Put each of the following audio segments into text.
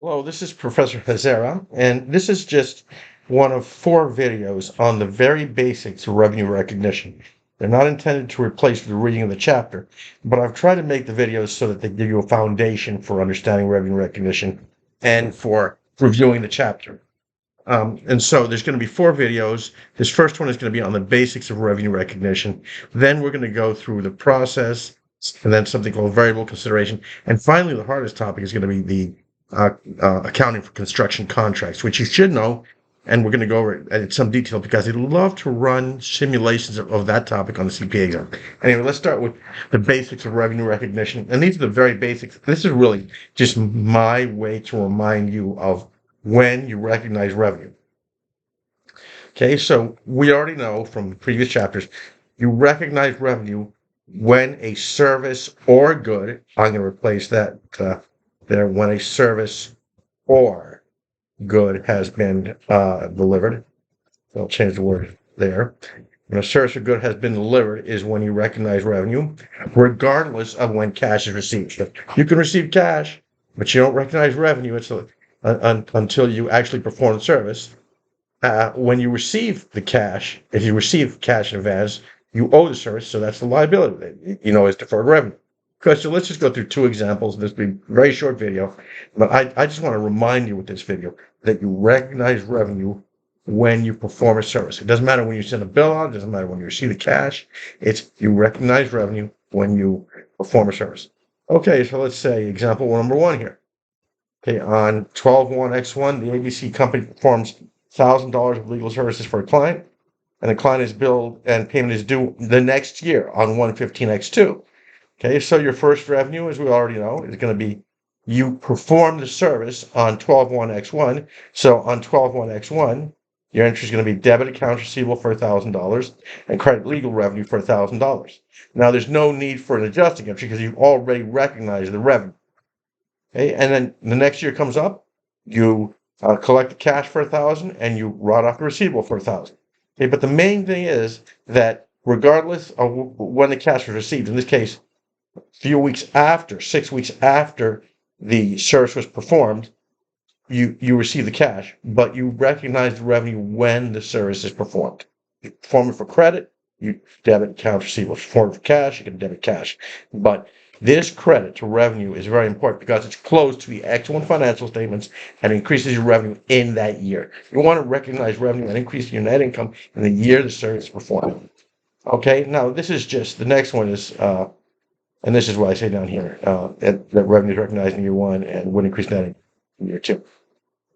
Hello, this is Professor Hazara, and this is just one of four videos on the very basics of revenue recognition. They're not intended to replace the reading of the chapter, but I've tried to make the videos so that they give you a foundation for understanding revenue recognition and for reviewing the chapter. And so there's going to be four videos. This first one is going to be on the basics of revenue recognition. Then we're going to go through the process, and then something called variable consideration. And finally, the hardest topic is going to be the accounting for construction contracts, which you should know. And we're going to go over it in some detail because I'd love to run simulations of that topic on the CPA exam. Anyway, let's start with the basics of revenue recognition. And these are the very basics. This is really just my way to remind you of when you recognize revenue. Okay, so we already know from previous chapters, you recognize revenue when a service or good, I'm going to replace that there, when a service or good has been delivered. So I'll change the word there. When a service or good has been delivered is when you recognize revenue, regardless of when cash is received. So you can receive cash, but you don't recognize revenue until you actually perform the service. When you receive the cash, if you receive cash in advance, you owe the service, so that's the liability. Is deferred revenue. Okay, so let's just go through two examples. This will be a very short video, but I just want to remind you with this video that you recognize revenue when you perform a service. It doesn't matter when you send a bill out, it doesn't matter when you receive the cash. It's you recognize revenue when you perform a service. Okay, so let's say example number one here. Okay, on 12/1/X1, the ABC company performs $1,000 of legal services for a client, and the client is billed and payment is due the next year on 1/15/X2. Okay, so your first revenue, as we already know, is going to be you perform the service on 12/1/X1. So on 12/1/X1, your entry is going to be debit accounts receivable for $1,000 and credit legal revenue for $1,000. Now, there's no need for an adjusting entry because you've already recognized the revenue. Okay, and then the next year comes up, you collect the cash for $1,000 and you write off the receivable for $1,000. Okay, but the main thing is that regardless of when the cash was received, in this case, a few weeks after, 6 weeks after the service was performed, you receive the cash, but you recognize the revenue when the service is performed. You perform it for credit, you debit accounts receivable. Perform it for cash, you can debit cash. But this credit to revenue is very important because it's close to the X1 financial statements and increases your revenue in that year. You want to recognize revenue and increase your net income in the year the service is performed. Okay, now this is just, the next one is, and this is what I say down here, that revenue is recognized in year one and would increase net income in year two.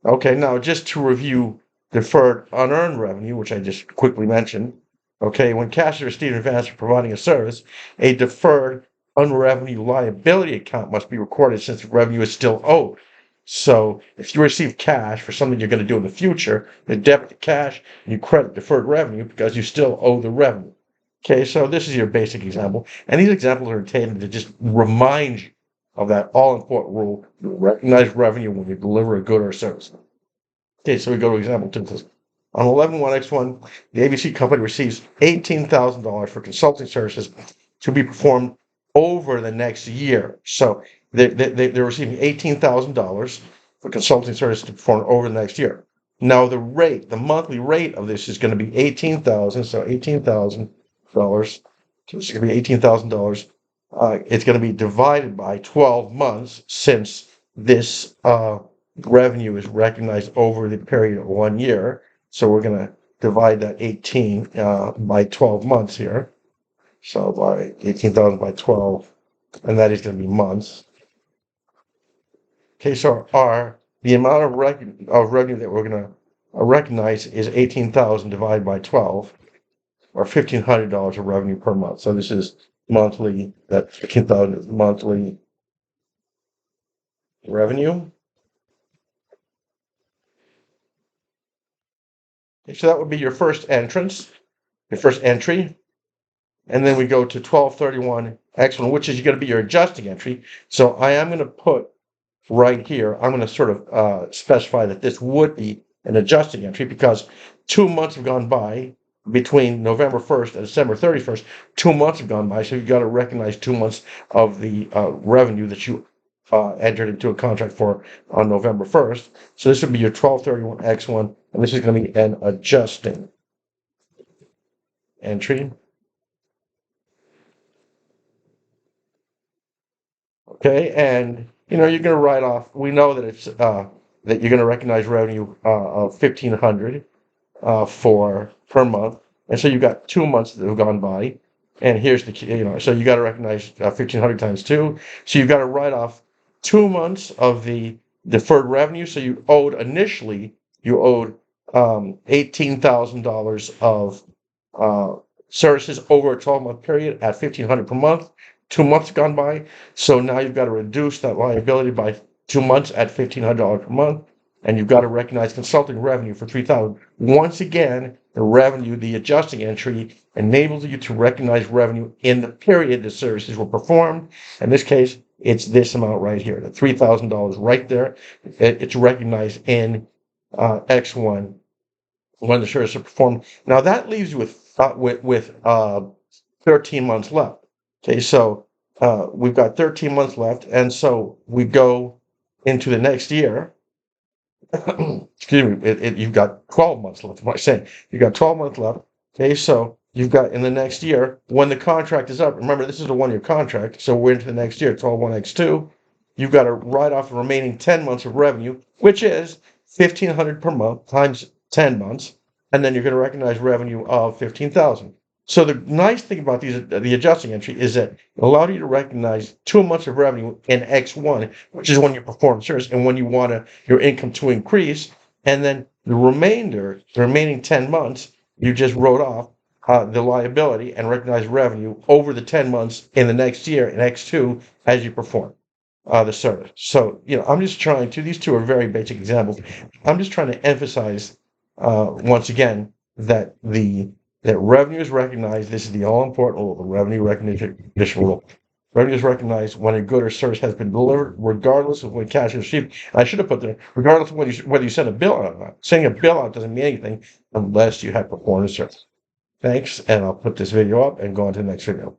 Okay, now just to review deferred unearned revenue, which I just quickly mentioned. Okay, when cash is received in advance for providing a service, a deferred unrevenue liability account must be recorded since the revenue is still owed. So if you receive cash for something you're going to do in the future, you debit the cash and you credit deferred revenue because you still owe the revenue. Okay, so this is your basic example. And these examples are intended to just remind you of that all-important rule. You recognize revenue when you deliver a good or a service. Okay, so we go to example 2. On 11/1/X1, the ABC company receives $18,000 for consulting services to be performed over the next year. So they're receiving $18,000 for consulting services to perform over the next year. Now the monthly rate of this is going to be $18,000. So $18,000. So it's going to be $18,000. It's going to be divided by 12 months since this revenue is recognized over the period of 1 year. So we're going to divide that 18 by 12 months here. So by 18,000 by 12, and that is going to be months. Okay, so the amount of revenue that we're going to recognize is 18,000 divided by 12, or $1,500 of revenue per month. So this is monthly, that 15,000 is monthly revenue. Okay, so that would be your first entry. And then we go to 12/31/X1, which is going to be your adjusting entry. So I am going to put right here, I'm going to sort of specify that this would be an adjusting entry because 2 months have gone by between November 1st and December 31st. 2 months have gone by, so you've got to recognize 2 months of the revenue that you entered into a contract for on November 1st. So this would be your 12/31 X1, and this is going to be an adjusting entry. Okay, and you're going to write off. We know that it's that you're going to recognize revenue of 1,500 for per month, and so you've got 2 months that have gone by, and here's the so you got to recognize 1,500 times two, so you've got to write off 2 months of the deferred revenue. So you owed $18,000 of uh, services over a 12-month period at 1,500 per month. 2 months gone by, so now you've got to reduce that liability by 2 months at $1,500 per month, and you've got to recognize consulting revenue for 3,000. Once again, the revenue, the adjusting entry, enables you to recognize revenue in the period the services were performed. In this case, it's this amount right here, the $3,000 right there. It's recognized in X1 when the services are performed. Now that leaves you with 13 months left. Okay, so we've got 13 months left, and so we go into the next year. Excuse me, you've got 12 months left. What am I saying? You've got 12 months left. Okay, so you've got in the next year, when the contract is up, remember this is a 1-year contract, so we're into the next year, 12/1 X2, you've got to write off the remaining 10 months of revenue, which is 1,500 per month times 10 months, and then you're going to recognize revenue of 15,000. So the nice thing about the adjusting entry is that it allowed you to recognize 2 months of revenue in X1, which is when you perform service and when you want your income to increase, and then the remaining 10 months, you just wrote off the liability and recognized revenue over the 10 months in the next year in X2 as you perform the service. So, I'm just trying to, these two are very basic examples. I'm just trying to emphasize once again that revenue is recognized. This is the all-important rule, the revenue recognition rule. Revenue is recognized when a good or service has been delivered, regardless of when cash is received. I should have put there, regardless of whether you send a bill out or not. Sending a bill out doesn't mean anything unless you have performed a service. Thanks, and I'll put this video up and go on to the next video.